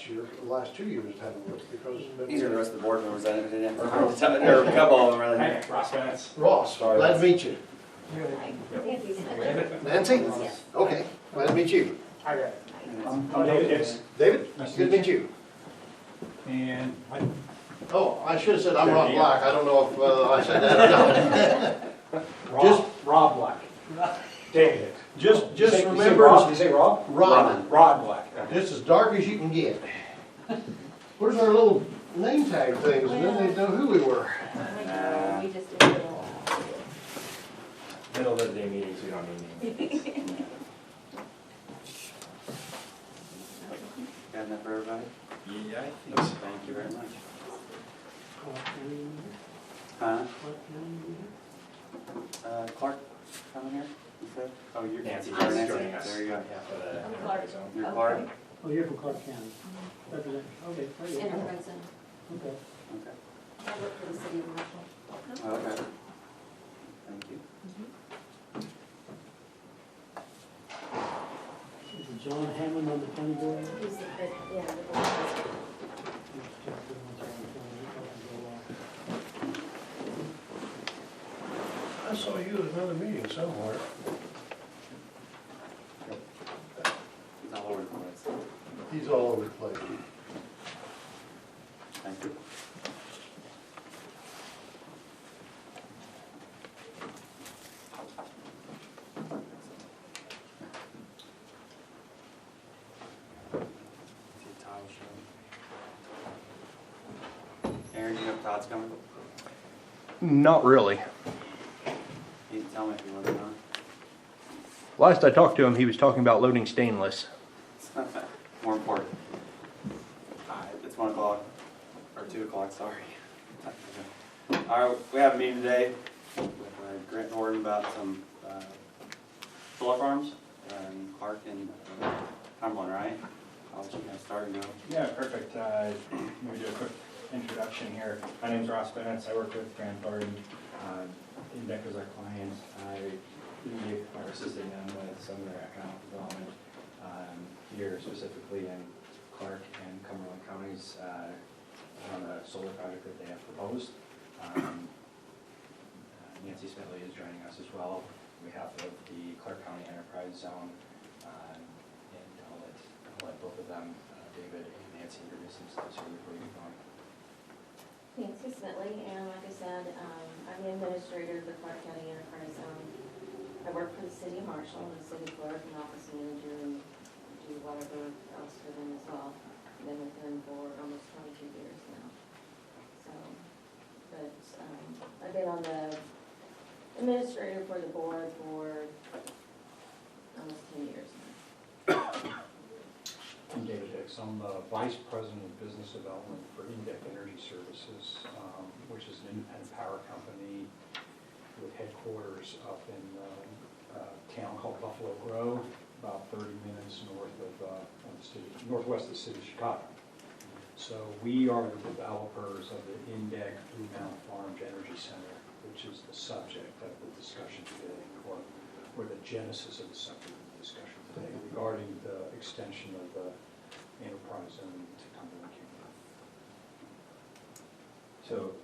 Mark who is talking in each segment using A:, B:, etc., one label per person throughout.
A: last year, the last 2 years it hadn't worked because.
B: These are the rest of the board members, I didn't, or a couple of them really.
C: Hey, Ross Vance.
A: Ross, glad to meet you. Nancy?
D: Yes.
A: Okay, glad to meet you.
C: Hi there. I'm David Hicks.
A: David?
C: Nice to
A: Good to meet you.
C: And
A: Oh, I should have said I'm Rob Black. I don't know if I said that or not.
C: Rob Black. David Hicks.
A: Just remember.
C: Did you say Rob? Rod Black.
A: Just as dark as you can get. Where's our little name tag things? And then they know who we were.
D: We just did it all.
E: Middle of the day meetings, we don't need meetings.
B: Got enough for everybody?
E: Yeah, I think so.
B: Thank you very much. Huh? Clark, coming here? You said? Oh, you're
E: Nancy's
B: Nancy.
E: joining us.
B: There you go.
E: On behalf of the
D: I'm
E: Enterprise
D: Clark.
E: Zone.
B: You're
D: Oh,
B: Clark?
D: okay.
F: Oh, you're from Clark County. Representative, okay, very good.
D: Enterprise Zone.
F: Okay.
B: Okay.
D: I work for the city of Marshall.
B: Oh, okay. Thank you.
F: Is it John Hammond on the county board?
D: He's the, yeah, the board president.
A: I saw you at another meeting somewhere.
B: He's all over the place.
A: He's all over the place.
B: Thank you. See Todd show. Aaron, do you know if Todd's coming?
G: Not really.
B: You can tell me if you want to know.
G: Last I talked to him, he was talking about loading stainless.
B: More important. It's 1 o'clock, or 2 o'clock, sorry. All right, we have a meeting today with Grant Norton about some solar farms in Clark and Cumberland, right? I'll let you guys start and go.
C: Yeah, perfect. Let me do a quick introduction here. My name's Ross Bennett. I work with Grant Thornton. Indec is our client. We are assisting them with some of their economic development here, specifically in Clark and Cumberland counties on a solar project that they have proposed. Nancy Smedley is joining us as well on behalf of the Clark County Enterprise Zone. And I'll let both of them, David and Nancy, introduce themselves here before we get going.
D: Nancy Smedley, and like I said, I'm the administrator of the Clark County Enterprise Zone. I work for the city of Marshall, the city clerk and office manager, and do whatever else for them as well. Been with them for almost 22 years now. So, but I've been on the administrator for the board for almost 10 years now.
H: I'm David Hicks. I'm the Vice President of Business Development for Indec Energy Services, which is an independent power company with headquarters up in a town called Buffalo Grove, about 30 minutes northwest of the city of Chicago. So we are the developers of the Indec Blue Mountain Farms Energy Center, which is the subject of the discussion today, or the genesis of the subject of the discussion today regarding the extension of the enterprise zone to Cumberland County.
C: So,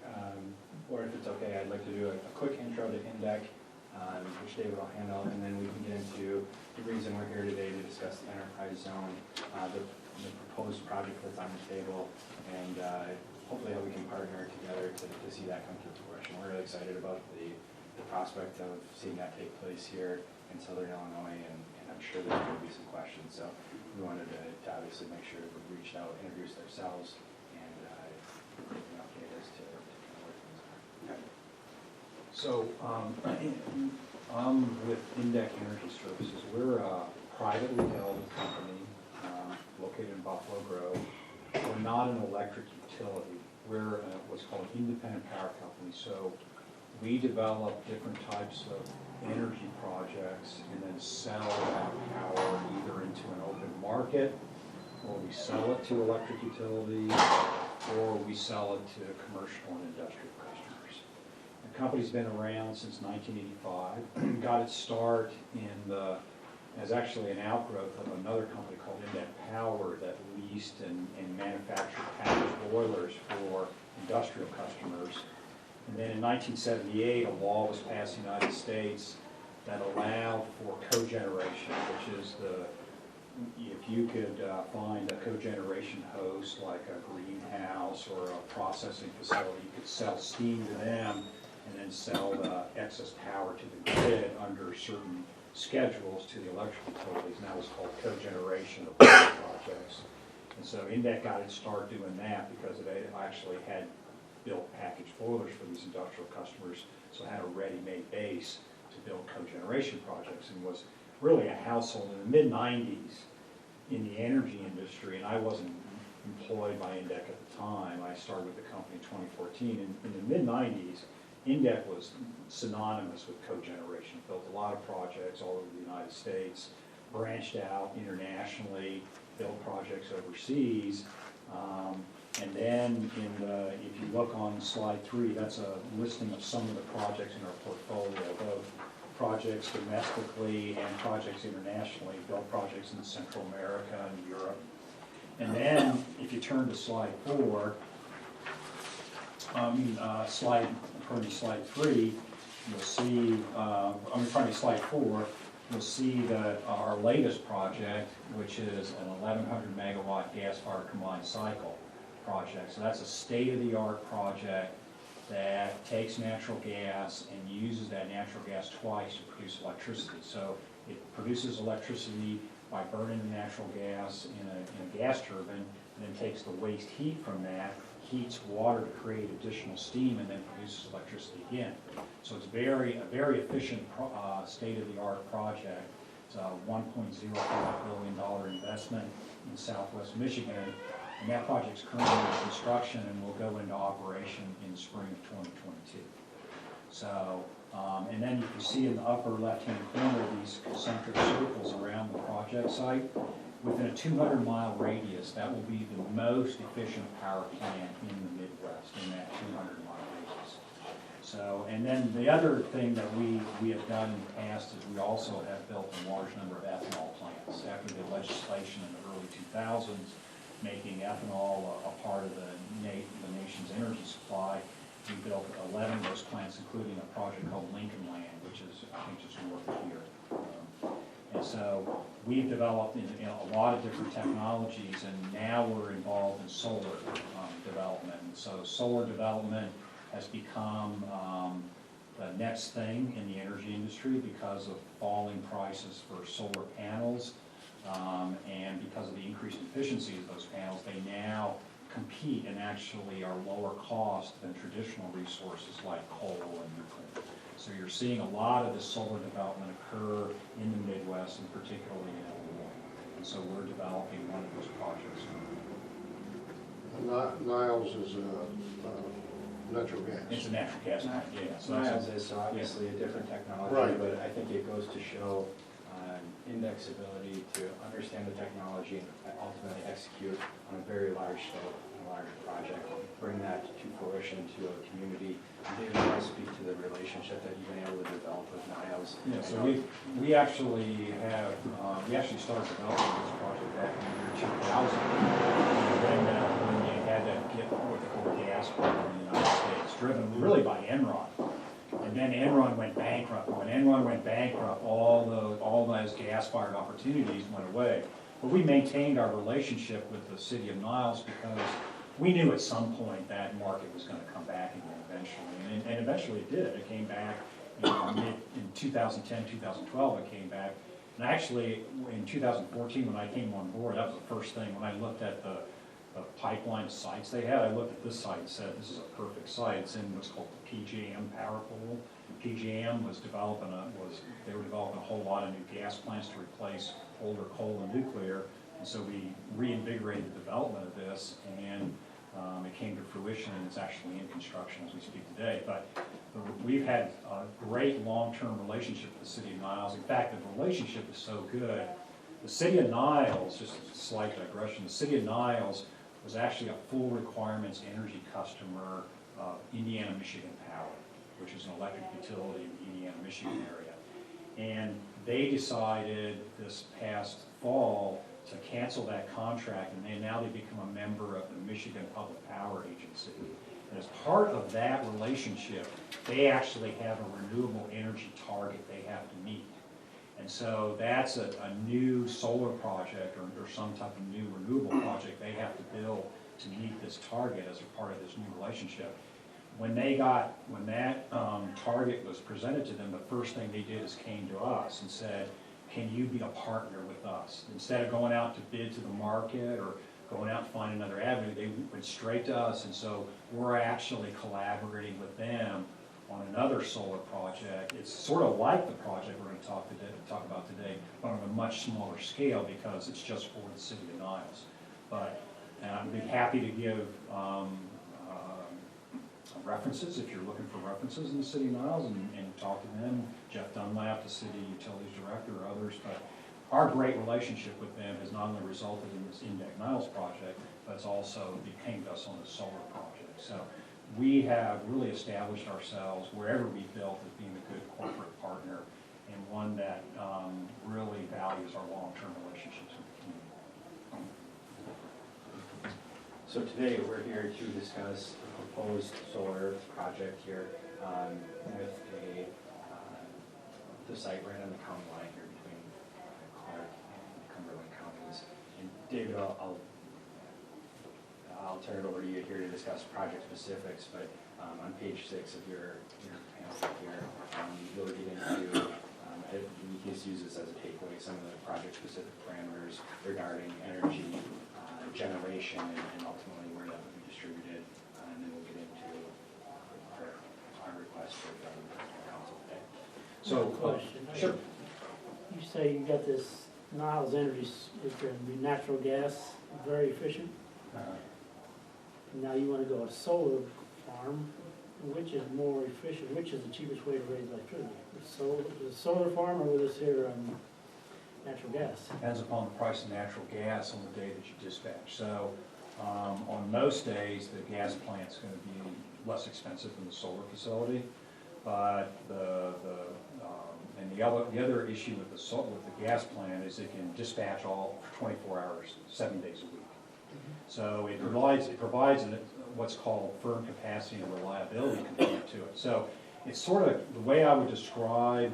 C: or if it's okay, I'd like to do a quick intro to Indec, which David will handle, and then we can get into the reason we're here today to discuss the enterprise zone, the proposed project that's on the table, and hopefully how we can partner together to see that come to fruition. We're really excited about the prospect of seeing that take place here in Southern Illinois, and I'm sure there's going to be some questions. So we wanted to obviously make sure we reached out, introduced ourselves, and give an update as to where things are.
H: So I'm with Indec Energy Services. We're a privately held company located in Buffalo Grove. We're not an electric utility. We're what's called an independent power company. So we develop different types of energy projects and then sell that power either into an open market, or we sell it to electric utilities, or we sell it to commercial and industrial customers. The company's been around since 1985. Got its start in the is actually an outgrowth of another company called Indet Power that leased and manufactured packaged boilers for industrial customers. And then in 1978, a law was passed in the United States that allowed for cogeneration, which is if you could find a cogeneration host like a greenhouse or a processing facility, you could sell steam to them and then sell the excess power to the grid under certain schedules to the electrical utilities, and that was called cogeneration of power projects. And so Indet got its start doing that because they actually had built packaged boilers for these industrial customers, so it had a ready-made base to build cogeneration projects, and was really a household in the mid-90s in the energy industry. And I wasn't employed by Indet at the time. I started with the company in 2014. In the mid-90s, Indet was synonymous with cogeneration, built a lot of projects all over the United States, branched out internationally, built projects overseas. And then if you look on slide 3, that's a listing of some of the projects in our portfolio, both projects domestically and projects internationally, built projects in Central America and Europe. And then if you turn to slide 4, slide 3, you'll see, slide 4, you'll see that our latest project, which is an 1,100 megawatt gas-fired combined cycle project. So that's a state-of-the-art project that takes natural gas and uses that natural gas twice to produce electricity. So it produces electricity by burning the natural gas in a gas turbine, and then takes the waste heat from that, heats water to create additional steam, and then produces electricity again. So it's a very efficient state-of-the-art project. It's a $1.05 billion investment in Southwest Michigan, and that project's currently in construction and will go into operation in the spring of 2022. So, and then you can see in the upper left-hand corner these concentric circles around the project site. Within a 200-mile radius, that will be the most efficient power plant in the Midwest in that 200-mile radius. So, and then the other thing that we have done in the past is we also have built a large number of ethanol plants. After the legislation in the early 2000s, making ethanol a part of the nation's energy supply, we built 11 of those plants, including a project called Lincoln Land, which is, I think, just north of here. And so we've developed a lot of different technologies, and now we're involved in solar development. And so solar development has become the next thing in the energy industry because of falling prices for solar panels, and because of the increased efficiency of those panels, they now compete and actually are lower cost than traditional resources like coal and nuclear. So you're seeing a lot of this solar development occur in the Midwest, and particularly in Illinois. And so we're developing one of those projects.
A: Niles is natural gas.
H: It's a natural gas plant, yeah. So
E: Niles is obviously a different technology,
A: Right.
E: but I think it goes to show Index's ability to understand the technology and ultimately execute on a very large scope, a large project, bring that to fruition to a community. David, you want to speak to the relationship that you've been able to develop with Niles?
H: Yeah, so we actually started developing this project back in the year 2000. When you had to get what they call gas in the United States, driven really by Enron. And then Enron went bankrupt. When Enron went bankrupt, all those gas-fired opportunities went away. But we maintained our relationship with the city of Niles because we knew at some point that market was going to come back again eventually. And eventually it did. It came back in 2010, 2012, it came back. And actually, in 2014, when I came on board, that was the first thing. When I looked at the pipeline sites they had, I looked at this site and said, this is a perfect site. It's in what's called the PJM power pool. PJM was developing they were developing a whole lot of new gas plants to replace older coal and nuclear. And so we reinvigorated the development of this, and it came to fruition, and it's actually in construction as we speak today. But we've had a great long-term relationship with the city of Niles. In fact, the relationship is so good. The city of Niles, just a slight digression, the city of Niles was actually a full requirements energy customer of Indiana Michigan Power, which is an electric utility in the Indiana Michigan area. And They decided this past fall to cancel that contract, and now they become a member of the Michigan Public Power Agency. And as part of that relationship, they actually have a renewable energy target they have to meet. And so that's a new solar project or some type of new renewable project they have to build to meet this target as a part of this new relationship. When that target was presented to them, the first thing they did is came to us and said, can you be a partner with us? Instead of going out to bid to the market or going out to find another avenue, they went straight to us, and so we're actually collaborating with them on another solar project. It's sort of like the project we're going to talk about today, but on a much smaller scale because it's just for the city of Niles. But I'd be happy to give references if you're looking for references in the city of Niles and talk to them. Jeff Dunlap, the city utilities director, or others. But our great relationship with them has not only resulted in this Index Niles project, but it's also became us on the solar project. So we have really established ourselves wherever we built as being a good corporate partner and one that really values our long-term relationships with the community.
E: So today, we're here to discuss a proposed solar project here with the site right on the county line here between Clark and Cumberland counties. And David, I'll turn it over to you here to discuss project specifics, but on page 6 of your pamphlet here, you'll get into, you can just use this as a takeaway, some of the project-specific parameters regarding energy generation and ultimately where that will be distributed, and then we'll get into our request for the council today. So,
F: Question.
E: Sure.
F: You say you got this Niles Energy, is going to be natural gas, very efficient? Now you want to go a solar farm, which is more efficient, which is the cheapest way to raise electricity? The solar farm or with this here natural gas?
H: Depends upon the price of natural gas on the day that you dispatch. So on most days, the gas plant's going to be less expensive than the solar facility. But the other issue with the gas plant is it can dispatch all for 24 hours, 7 days a week. So it provides what's called firm capacity and reliability component to it. So it's sort of, the way I would describe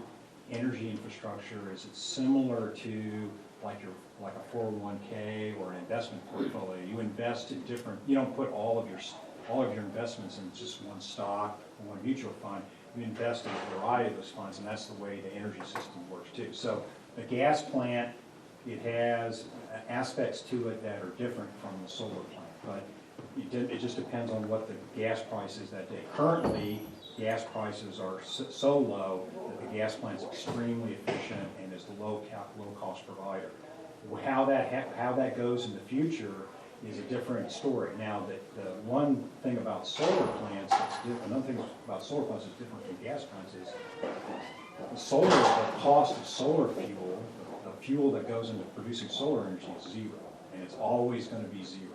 H: energy infrastructure is it's similar to like a 401k or an investment portfolio. You invest in different, you don't put all of your investments in just one stock or one mutual fund. You invest in a variety of those funds, and that's the way the energy system works too. So the gas plant, it has aspects to it that are different from the solar plant, but it just depends on what the gas price is that day. Currently, gas prices are so low that the gas plant's extremely efficient and is the low cost provider. How that goes in the future is a different story. Now, the one thing about solar plants that's different, another thing about solar plants that's different from gas plants is the cost of solar fuel, the fuel that goes into producing solar energy is zero, and it's always going to be zero.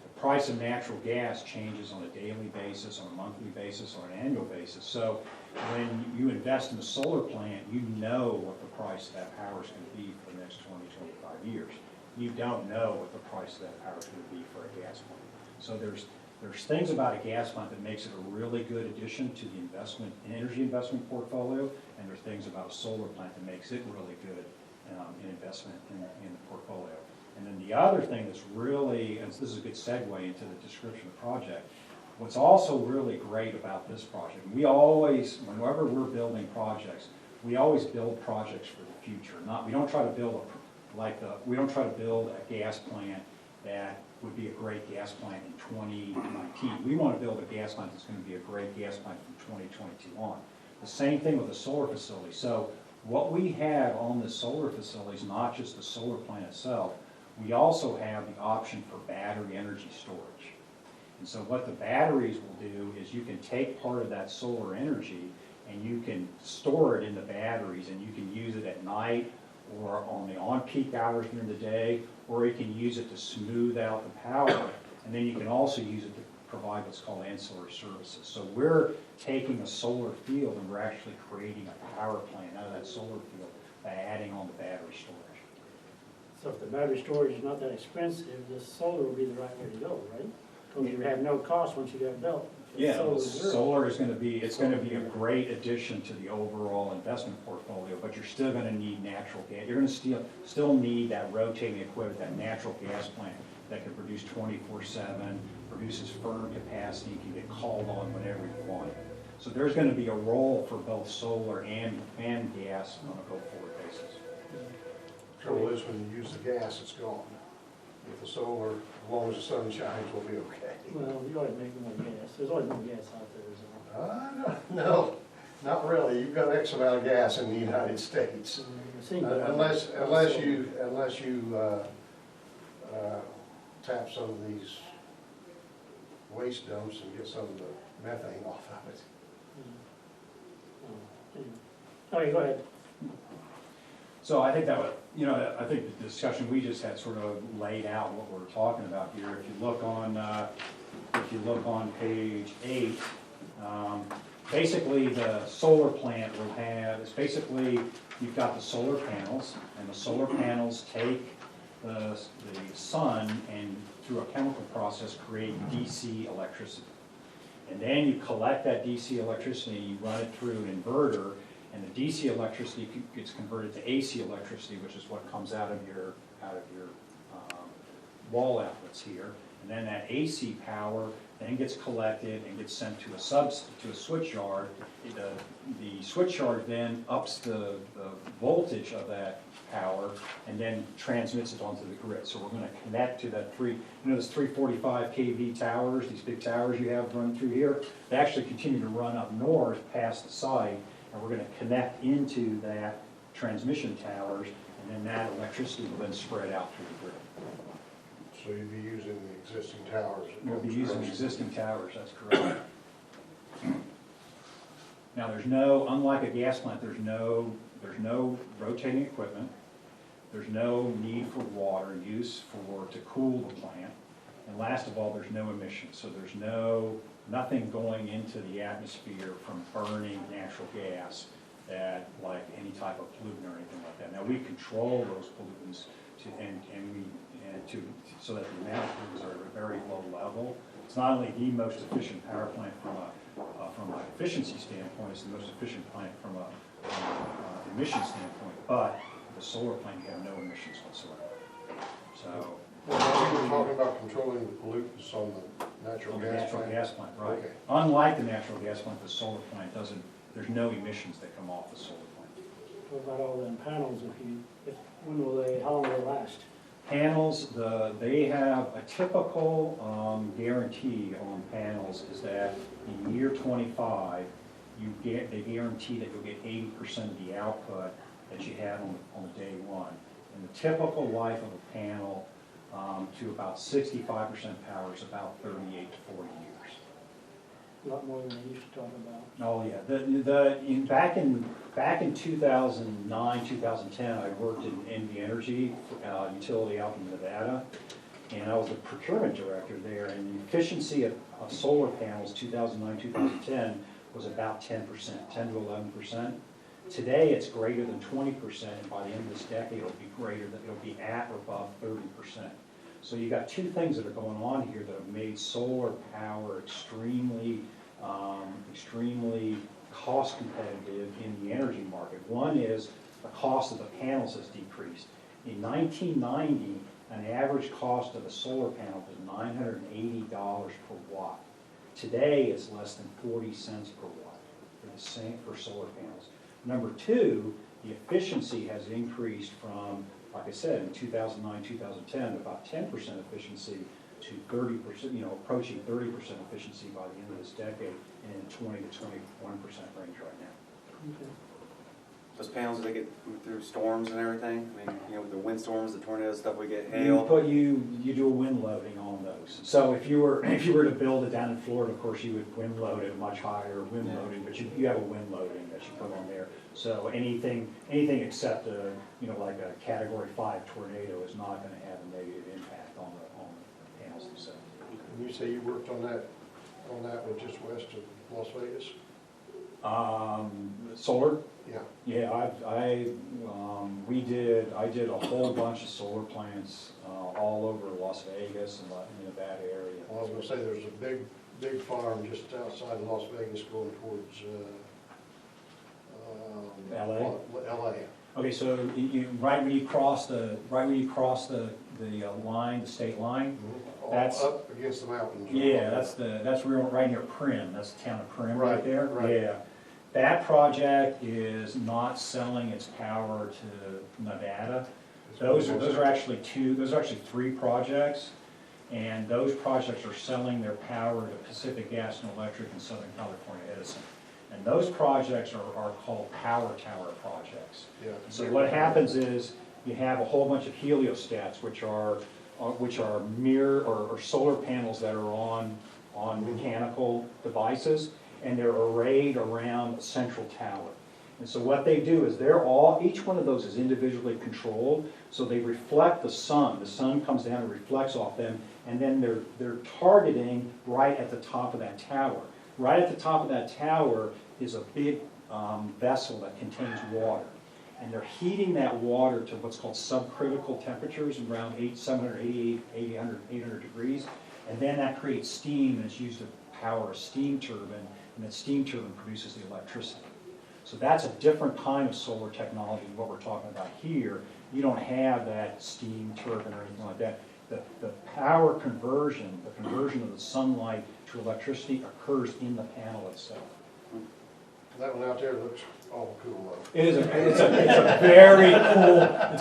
H: The price of natural gas changes on a daily basis, on a monthly basis, or an annual basis. So when you invest in a solar plant, you know what the price of that power is going to be for the next 20, 25 years. You don't know what the price of that power is going to be for a gas plant. So there's things about a gas plant that makes it a really good addition to the energy investment portfolio, and there's things about a solar plant that makes it really good in investment in the portfolio. And then the other thing that's really, and this is a good segue into the description of the project, what's also really great about this project, we always, whenever we're building projects, we always build projects for the future. We don't try to build a gas plant that would be a great gas plant in 2019. We want to build a gas plant that's going to be a great gas plant from 2022 on. The same thing with the solar facility. So what we have on the solar facility is not just the solar plant itself. We also have the option for battery energy storage. And so what the batteries will do is you can take part of that solar energy and you can store it in the batteries, and you can use it at night or on the on-peak hours during the day, or you can use it to smooth out the power, and then you can also use it to provide what's called ancillary services. So we're taking a solar field and we're actually creating a power plant out of that solar field by adding on the battery storage.
F: So if the battery storage is not that expensive, the solar will be the right way to go, right? Because you have no cost once you get built.
H: Yeah,
F: Solar is zero.
H: solar is gonna be, it's gonna be a great addition to the overall investment portfolio, but you're still gonna need natural gas. You're gonna still need that rotating equipment, that natural gas plant that can produce 24/7, produces firm capacity, can get called on whenever you want. So there's gonna be a role for both solar and gas on a go-forward basis.
A: Trouble is, when you use the gas, it's gone. With the solar, as long as the sun shines, we'll be okay.
F: Well, you always make more gas. There's always more gas out there, so.
A: No, not really. You've got X amount of gas in the United States.
F: It seems like-
A: Unless you tap some of these waste dumps and get some of the methane off of it.
F: Okay, go ahead.
H: So I think that, I think the discussion we just had sort of laid out what we're talking about here. If you look on page 8, basically the solar plant will have, it's basically, you've got the solar panels, and the solar panels take the sun and through a chemical process create DC electricity. And then you collect that DC electricity, you run it through an inverter, and the DC electricity gets converted to AC electricity, which is what comes out of your wall outlets here. And then that AC power then gets collected and gets sent to a switch yard. The switch yard then ups the voltage of that power and then transmits it onto the grid. So we're going to connect to that those 345 kV towers, these big towers you have run through here. They actually continue to run up north past the site, and we're going to connect into that transmission towers, and then that electricity will then spread out through the grid.
A: So you'd be using the existing towers.
H: We'll be using existing towers, that's correct. Now, unlike a gas plant, there's no rotating equipment. There's no need for water use to cool the plant. And last of all, there's no emissions. So there's nothing going into the atmosphere from burning natural gas like any type of pollutant or anything like that. Now, we control those pollutants so that the amount of pollutants are at a very low level. It's not only the most efficient power plant from an efficiency standpoint, it's the most efficient plant from an emission standpoint, but the solar plant, you have no emissions whatsoever. So.
A: Well, we were talking about controlling the pollutants on the natural
H: On the
A: gas
H: natural
A: plant.
H: gas plant, right.
A: Okay.
H: Unlike the natural gas plant, the solar plant there's no emissions that come off the solar plant.
F: What about all them panels, how long will they last?
H: Panels, they have a typical guarantee on panels is that in year 25, they guarantee that you'll get 80% of the output that you had on day one. And the typical life of a panel to about 65% power is about 38 to 40 years.
F: A lot more than they used to talk about.
H: Oh, yeah. Back in 2009, 2010, I worked in NV Energy utility out in Nevada, and I was the procurement director there, and the efficiency of solar panels 2009, 2010 was about 10%, 10 to 11%. Today, it's greater than 20%, and by the end of this decade, it'll be at or above 30%. So you got two things that are going on here that have made solar power extremely cost competitive in the energy market. One is the cost of the panels has decreased. In 1990, an average cost of a solar panel was $980 per watt. Today, it's less than 40 cents per watt for the same for solar panels. Number two, the efficiency has increased from, like I said, in 2009, 2010, about 10% efficiency to 30%, approaching 30% efficiency by the end of this decade, and in 20 to 21% range right now.
F: Okay.
B: Those panels, they get through storms and everything? I mean, with the windstorms, the tornadoes, stuff, we get hail.
H: You do a wind loading on those. So if you were to build it down in Florida, of course, you would wind load it much higher wind loading, but you have a wind loading that you put on there. So anything except like a Category 5 tornado is not going to have a negative impact on the panels themselves.
A: And you say you worked on that just west of Las Vegas?
H: Solar?
A: Yeah.
H: Yeah, I did a whole bunch of solar plants all over Las Vegas and in the Nevada area.
A: Well, I was gonna say, there's a big farm just outside of Las Vegas going towards,
H: LA?
A: LA.
H: Okay, so right when you cross the line, the state line,
A: All
H: That's-
A: up against the mountains.
H: yeah, that's right near Primm, that's the town of Primm right
A: Right,
H: there.
A: right.
H: Yeah, that project is not selling its power to Nevada. Those are actually three projects, and those projects are selling their power to Pacific Gas and Electric in Southern California Edison. And those projects are called power tower projects.
A: Yeah.
H: So what happens is, you have a whole bunch of heliostats, which are mirror or solar panels that are on mechanical devices, and they're arrayed around a central tower. And so what they do is each one of those is individually controlled, so they reflect the sun. The sun comes down and reflects off them, and then they're targeting right at the top of that tower. Right at the top of that tower is a big vessel that contains water. And they're heating that water to what's called subcritical temperatures, around 780, 800 degrees. And then that creates steam, and it's used to power a steam turbine, and that steam turbine produces the electricity. So that's a different kind of solar technology than what we're talking about here. You don't have that steam turbine or anything like that. The power conversion, the conversion of the sunlight to electricity occurs in the panel itself.
A: That one out there looks awful cool though.
H: It's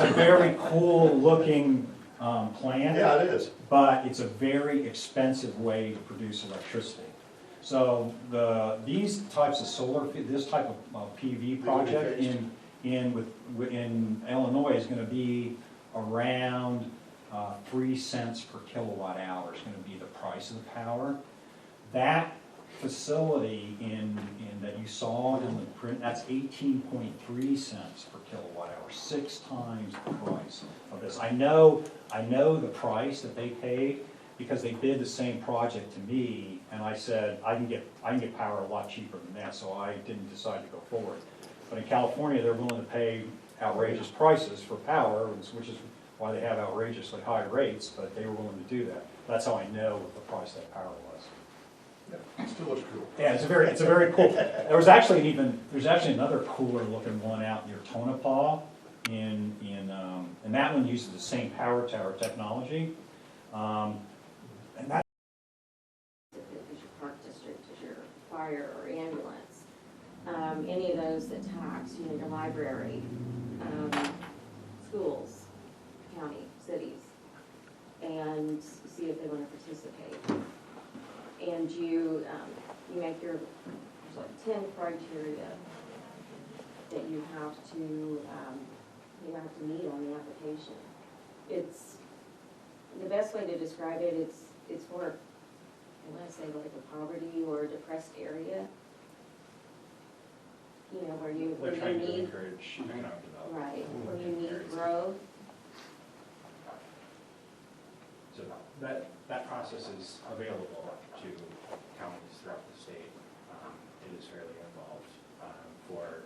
H: a very cool looking plant.
A: Yeah, it is.
H: But it's a very expensive way to produce electricity. So these types of this type of PV project in Illinois is going to be around 3 cents per kilowatt hour is going to be the price of the power. That facility that you saw in the print, that's 18.3 cents per kilowatt hour, 6 times the price of this. I know the price that they paid because they bid the same project to me, and I said I can get power a lot cheaper than that, so I didn't decide to go forward. But in California, they're willing to pay outrageous prices for power, which is why they have outrageously high rates, but they were willing to do that. That's how I know what the price of that power was.
A: Yeah, it still looks cool.
H: Yeah, it's a very cool. There's actually another cooler looking one out near Tonopah, and that one uses the same power tower technology. And that
D: If it's your park district, if your fire or ambulance, any of those that tax, your library, schools, county, cities, and see if they want to participate. And you make there's like 10 criteria that you have to meet on the application. It's, the best way to describe it, it's for, I want to say like a poverty or a depressed area. Where you need,
E: encourage economic development.
D: right, where you need growth.
E: So that process is available to counties throughout the state. It is fairly involved for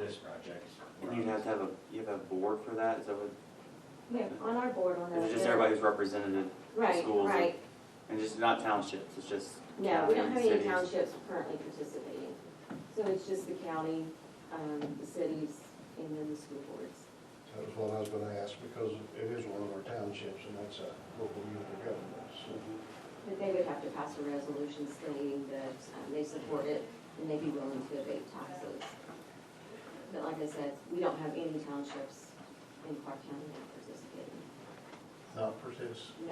E: this project.
B: And you have to have a board for that, is that what?
D: Yeah, on our board, on the.
B: Is it just everybody who's represented?
D: Right,
B: schools and-
D: right.
B: And just not townships, it's just
D: No, we don't have any
B: cities.
D: townships currently participating. So it's just the county, the cities, and then the school boards.
A: That was what I was gonna ask, because it is one of our townships, and that's a local unit of government, so.
D: But they would have to pass a resolution stating that they support it and they'd be willing to abate taxes. But like I said, we don't have any townships in Clark County that participating.
A: Not partic-
D: No,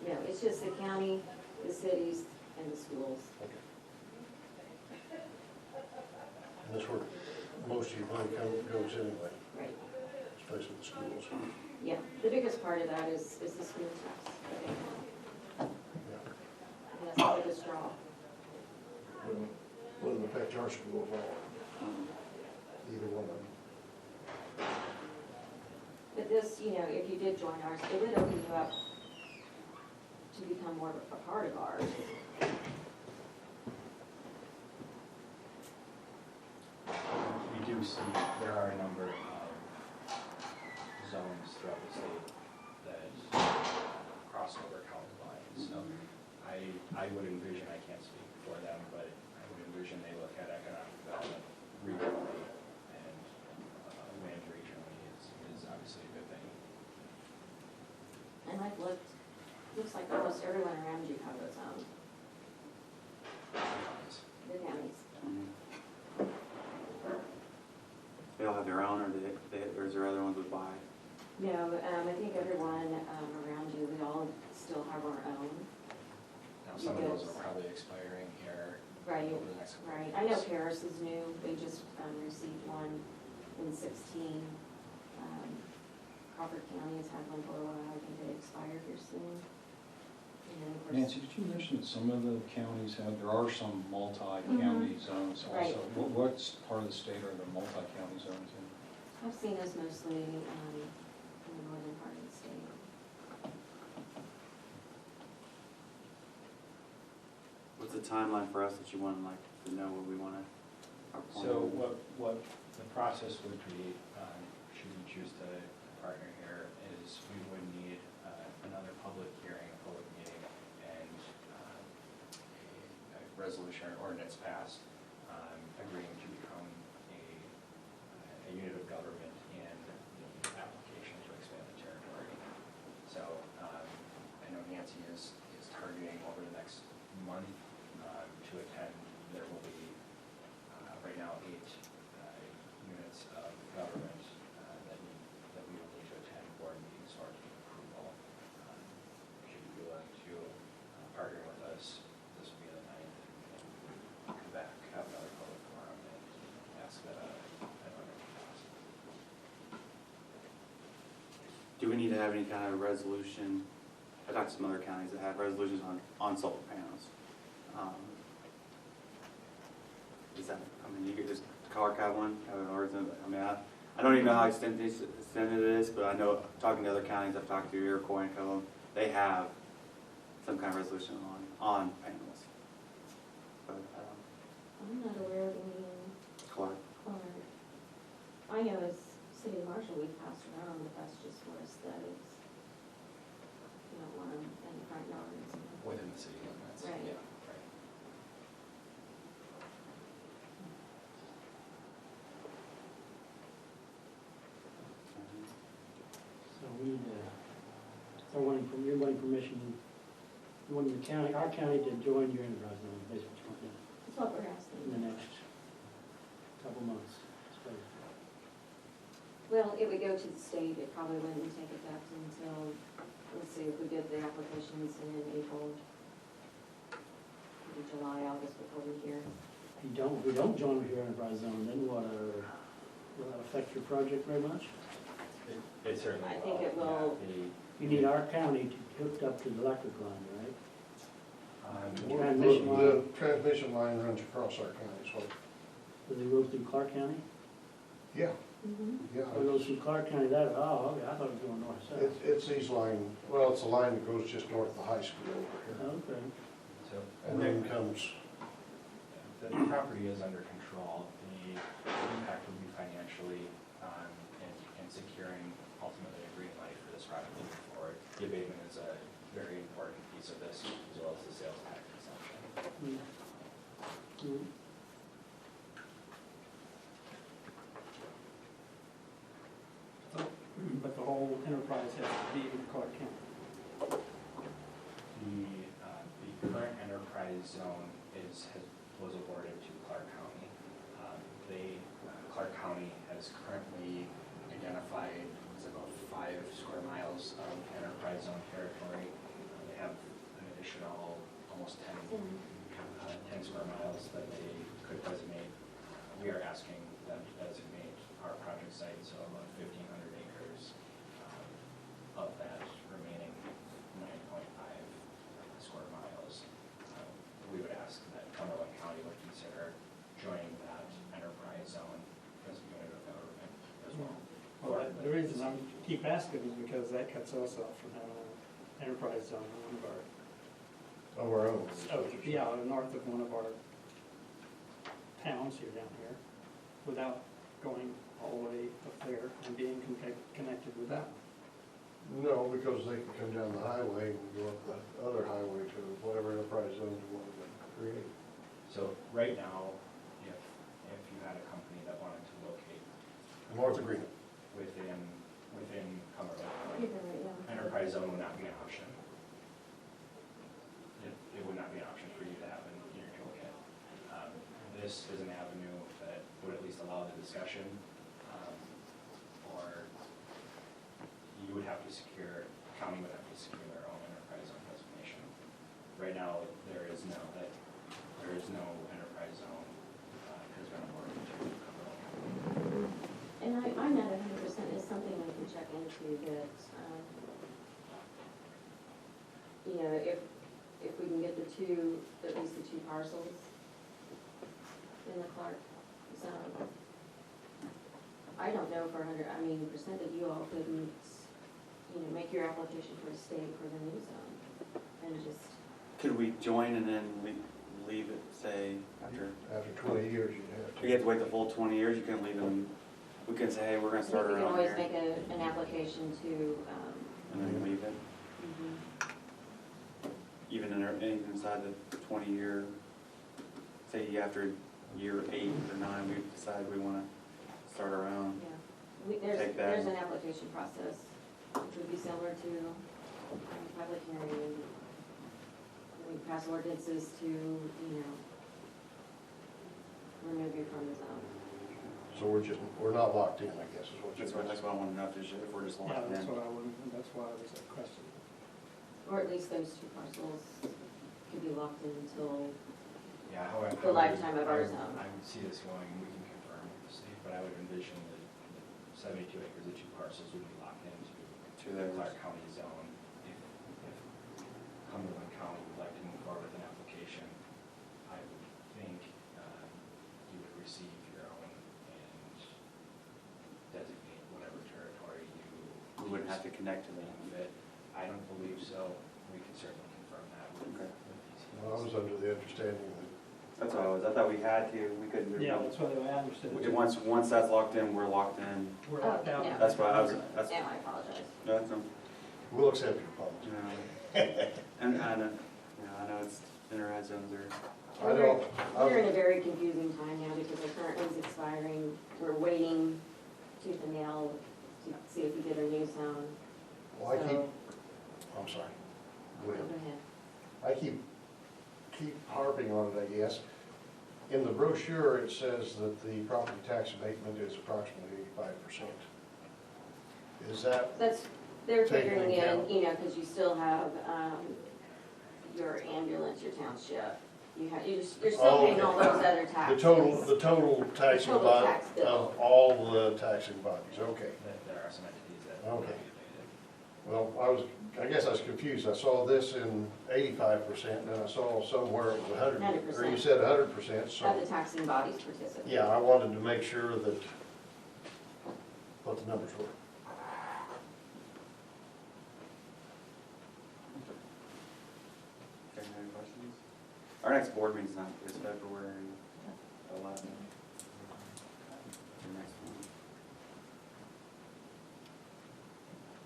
D: no, it's just the county, the cities, and the schools.
A: Okay. And that's where most of your money goes anyway,
D: Right,
A: especially the schools.
D: yeah. The biggest part of that is the school tax. that they have.
A: Yeah.
D: And that's the biggest draw.
A: Wouldn't affect our school at all, either one of them.
D: But this, if you did join ours, it would open you up to become more of a part of ours.
E: obviously, there are a number of zones throughout the state that cross over county lines. So I would envision, I can't speak for them, but I would envision they look at economic development regionally, and land regionally is obviously a good thing.
D: And I've looked, looks like almost everyone around you have a zone, the counties.
B: They all have their own, or is there other ones with buy?
D: No, I think everyone around you, we all still have our own.
E: Now, some of those are probably expiring here
D: Right,
E: over the next couple of
D: right.
E: years.
D: I know Paris is new. They just received one in 16. Crawford County has had one for a while. I think they expire here soon. And then, of course,
H: Nancy, did you mention that some of the counties have, there are some multi-county zones also?
D: Right.
H: What's part of the state are the multi-county zones in?
D: I've seen us mostly in the northern part of the state.
B: What's the timeline for us that you want, like, to know what we want to?
E: So what the process would be, should we choose to partner here, is we would need another public hearing, a public meeting, and a resolution or ordinance passed agreeing to become a unit of government in the application to expand the territory. So I know Nancy is targeting over the next month to attend. There will be right now 8 units of government that we will need to attend board meetings or to get approval. Should you be willing to partner with us, this will be the 9th, and come back, have another public forum, and ask that another pass.
B: Do we need to have any kind of resolution? I talked to some other counties that have resolutions on solar panels. Is that, I mean, you could just, Clark have one, have an ordinance, I mean, I don't even know how extended it is, but I know, talking to other counties, I've talked to Iroquois and Cumberland, they have some kind of resolution on panels. But,
D: I'm not aware of any
B: Clark,
D: corner. I know as city marshal, we've passed around, but that's just for aesthetics. You don't want them in the front yard and stuff.
E: Within the city limits.
D: Right.
E: Yeah, right.
F: So we need to, so you're wanting permission, you want the county, our county to join your enterprise zone, basically,
D: That's what we're asking.
F: in the next couple months.
D: Well, it would go to the state, it probably wouldn't take effect until, let's see, if we did the applications in April, maybe July, August before we hear.
F: If we don't join with your enterprise zone, then what, will that affect your project very much?
E: It certainly will.
D: I think it will.
E: Yeah,
F: You need our county to hook up to the electric line, right?
E: the,
F: Transmission line.
A: The transmission line runs across our county, so,
F: Does it go through Clark County?
A: yeah, yeah.
F: Or goes through Clark County, okay, I thought it was going north-south.
A: It's these line, well, it's a line that goes just north of the high school over here.
F: Okay.
E: So,
A: And then comes,
E: the property is under control. The impact would be financially and securing ultimately a green light for this project moving forward. The abatement is a very important piece of this, as well as the sales tax exemption.
F: But the whole enterprise has to be in Clark County.
E: The current enterprise zone was awarded to Clark County. Clark County has currently identified, it's about 5 square miles of enterprise zone territory. They have an additional almost 10 square miles that they could designate. We are asking them to designate our project site, so about 1,500 acres of that remaining 9.5 square miles. We would ask that Cumberland County would consider joining that enterprise zone as a unit of government as well.
F: Well, the reason I keep asking is because that cuts us off from having an enterprise zone in one of our,
A: own.
F: north of one of our towns here down here, without going all the way up there and being connected with that.
A: No, because they can come down the highway and go up the other highway to whatever enterprise zone you want to create.
E: So right now, if you had a company that wanted to locate
A: North Agreement.
E: within Cumberland,
D: You're right, yeah.
E: enterprise zone would not be an option. It would not be an option for you to have in your toolkit. This is an avenue that would at least allow the discussion, or you would have to secure, county would have to secure their own enterprise zone designation. Right now, there is no enterprise zone, has been awarded to Cumberland.
D: And I'm not 100%, is something I can check into that, if we can get at least the two parcels in the Clark zone. I don't know for 100% that you all couldn't, make your application for a state for the new zone and just,
B: Could we join and then we leave it, say, after,
A: After 20 years, you'd have to.
B: we have to wait the full 20 years, you can leave them, we can say, hey, we're gonna
D: I think
B: start
D: we can
B: around
D: always
B: here,
D: make an application to,
B: and then leave it, even anything inside the 20-year, say after year 8 or 9, we decide we wanna start around. Take that.
D: There's an application process, which would be similar to public hearing. We pass ordinances to, remove you from the zone.
A: So we're not locked in, I guess, is what you're
B: That's what I wanna know, if we're just
F: Yeah,
B: locked
F: that's
B: in.
F: what I wouldn't, that's why it was a question.
D: Or at least those two parcels could be locked in until,
E: Yeah, however.
D: The lifetime of our zone.
E: I would see this going, we can confirm with the state, but I would envision that 72 acres of 2 parcels would be locked into
B: To
E: the
B: theirs.
E: Clark County zone. If Cumberland County would like to move forward with an application, I would think you would receive your own and designate whatever territory you.
B: We wouldn't have to connect to them.
E: But I don't believe so. We can certainly confirm that with
B: Okay.
E: these.
A: Well, I was under the understanding that
B: That's what I thought we had to, we couldn't do it.
F: Yeah, that's what I understood. it too.
B: Once that's locked in, we're locked in.
F: We're locked out.
D: yeah.
B: That's why I was, that's,
D: Yeah, I apologize.
B: no, that's no,
A: we'll accept your apology.
B: and I know, I know it's internet zones are,
A: I don't,
D: We're in a very confusing time now because our current one's expiring. We're waiting tooth and nail to see if we get our new zone.
A: well, I keep,
D: So-
A: I'm sorry. Go
D: Go
A: ahead.
D: ahead.
A: I keep harping on it, I guess. In the brochure, it says that the property tax abatement is approximately 85%. Is that,
D: They're
A: Taken
D: figuring
A: into
D: in,
A: account.
D: because you still have, your ambulance, your township. You're still paying all those other
A: the
D: taxes.
A: total taxing
D: total
A: body
D: tax bill.
A: of all the taxing bodies, okay.
E: There are some entities that.
A: Okay. Well, I guess I was confused. I saw this in 85%, and I saw somewhere it was 100, or you
D: 100%.
A: said 100%,
D: Of the
A: so,
D: taxing bodies participate.
A: yeah, I wanted to make sure that, what the numbers were.
B: okay, any questions? Our next board meeting's not, it's February 11th. The next one.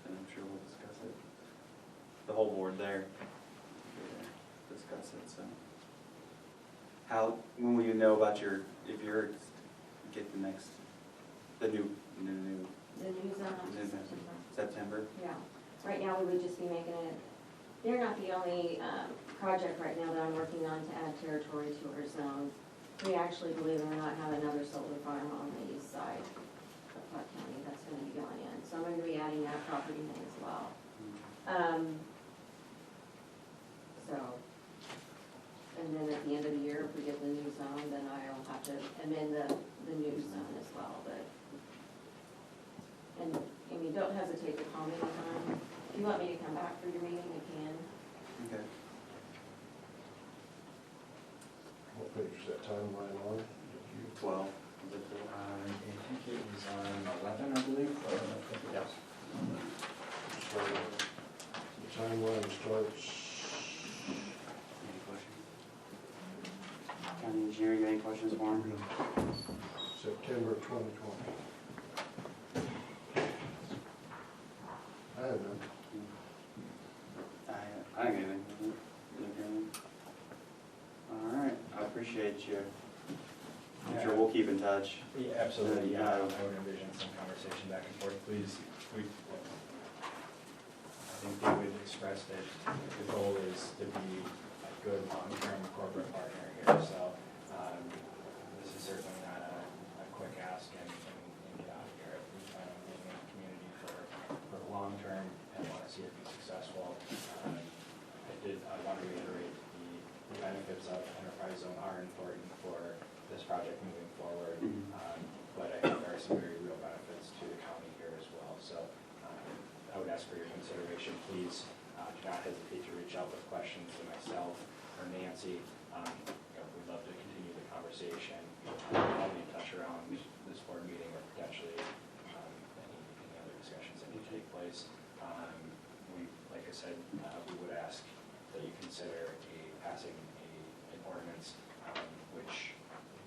B: And I'm sure we'll discuss it. The whole board there. Discuss it, so. How, when will you know about if you're, get the next, the new
D: The new zone
B: New
D: in
B: zone.
D: September.
B: September?
D: Yeah, right now we would just be making it, they're not the only project right now that I'm working on to add territory to our zone. We actually, believe it or not, have another solar farm on the east side of Clark County that's gonna be going in. So I'm gonna be adding that property in as well. So, and then at the end of the year, if we get the new zone, then I'll have to amend the new zone as well, but. And, don't hesitate to call me anytime. If you want me to come back for your meeting, I can.
B: Okay.
A: What page is that timeline on?
B: 12.
E: I think it was on 11, I believe, or, yes.
A: Start, the timeline starts,
B: Any questions? County engineer, you got any questions for him?
A: September 2020. I have none.
B: I didn't get anything. All right, I appreciate you. I'm sure we'll keep in touch.
E: Yeah, absolutely, yeah, I would envision some conversation back and forth, please. I think David expressed that the goal is to be a good long-term corporate partner here, so this is certainly not a quick ask and get out of here. We plan on being in the community for the long term and want to see it be successful. I want to reiterate the benefits of enterprise zone are important for this project moving forward, but I think there are some very real benefits to the county here as well. So I would ask for your consideration. Please do not hesitate to reach out with questions to myself or Nancy. We'd love to continue the conversation. I'll be in touch around this board meeting or potentially any other discussions that need to take place. Like I said, we would ask that you consider passing an ordinance, which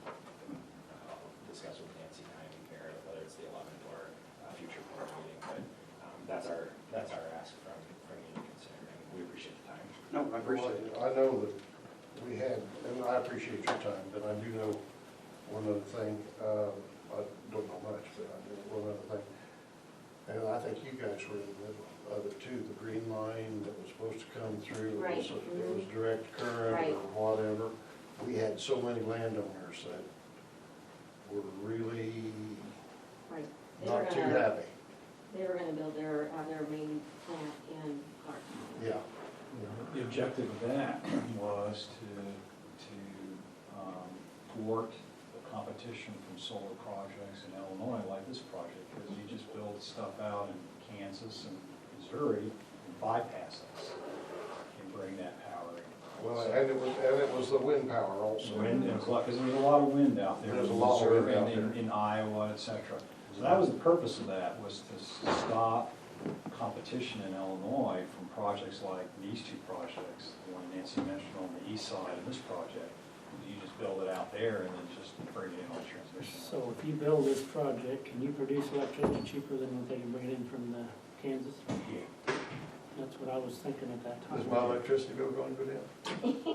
E: I'll discuss with Nancy timing here, whether it's the 11th or a future board meeting. But that's our ask from you to consider, and we appreciate the time.
B: No, I appreciate it.
A: I know that we had, and I appreciate your time, but I do know one other thing. I don't know much, but I know one other thing. And I think you guys were in the middle of it too, the green line that was supposed to come through.
D: Right.
A: It was direct current
D: Right.
A: or whatever. We had so many landowners that were really
D: Right. They were
A: not too
D: gonna-
A: happy.
D: They were gonna build their main plant in Clark.
A: Yeah.
H: The objective of that was to thwart the competition from solar projects in Illinois like this project, because you just build stuff out in Kansas and Missouri and bypass us and bring that power in.
A: Well, and it was the wind power also.
H: Wind, because there was a lot of wind out there.
A: There's a
H: in
A: lot of wind
H: Missouri
A: out
H: and
A: there.
H: in Iowa, et cetera. So that was the purpose of that, was to stop competition in Illinois from projects like these two projects, the one Nancy mentioned on the east side of this project. You just build it out there and then just bring it in on transmission.
F: So if you build this project, can you produce electricity cheaper than what they can bring it in from Kansas? That's what I was thinking at that time.
A: Is my electricity bill going to go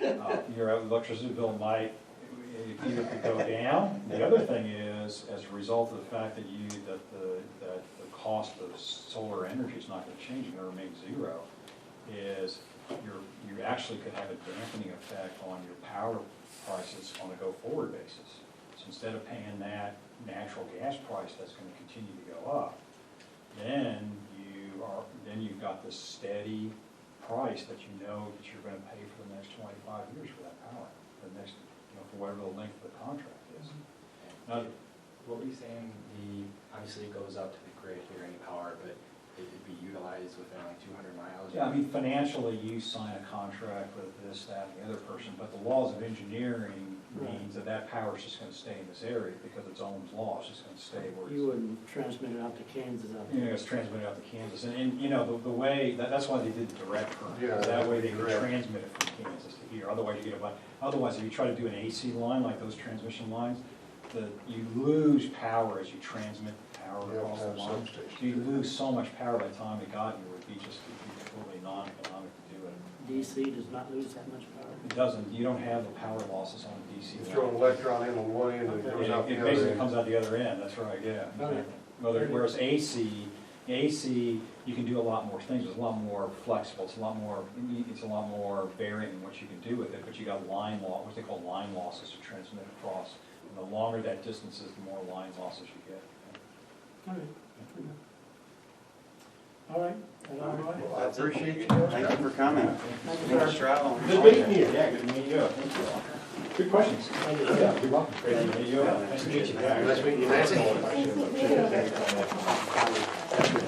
A: down?
H: Your electricity bill might either could go down. The other thing is, as a result of the fact that the cost of solar energy is not going to change, it's going to remain zero, is you actually could have a dampening effect on your power prices on a go-forward basis. So instead of paying that natural gas price that's going to continue to go up, then you've got this steady price that you know that you're going to pay for the next 25 years for that power, the next, for whatever the length of the contract is. Now,
E: What were you saying, obviously it goes out to the grid here, any power, but it'd be utilized within like 200 miles?
H: yeah, I mean, financially, you sign a contract with this, that, and the other person, but the laws of engineering means that power is just going to stay in this area because it's Ohm's law, it's just going to stay where it's.
F: You wouldn't transmit it out to Kansas out
H: You
F: there.
H: know, it's transmitted out to Kansas, and the way, that's why they did the direct current.
A: Yeah,
H: That way they could
A: direct.
H: transmit it from Kansas to here, otherwise you get otherwise if you try to do an AC line, like those transmission lines, you lose power as you transmit the power
A: You have
H: across
A: to
H: the
A: have
H: line.
A: substation.
H: So you lose so much power by the time it got here, it would be totally non-economic to do it.
F: DC does not lose that much power.
H: It doesn't, you don't have the power losses on the DC
A: You
H: line.
A: throw an electron in on one end and it goes out the
H: It
A: other
H: basically
A: end.
H: comes out the other end, that's right, yeah.
F: Okay.
H: Whereas AC, you can do a lot more things, it's a lot more flexible, it's a lot more varying in what you can do with it, but you got what they call line losses to transmit across. And the longer that distance is, the more line losses you get.
F: All right. All right.
A: Well, I
B: That's it.
A: appreciate you guys.
B: Thank you for coming.
F: Thank you,
B: Thanks,
F: sir.
B: Travel.
H: Good meeting you. Yeah, good meeting you. Thank you. Good questions.
F: Thank you.
H: Yeah, you're welcome. Great to meet you. Nice to meet you.
A: Nice meeting you, Nancy.
D: Nice to meet you.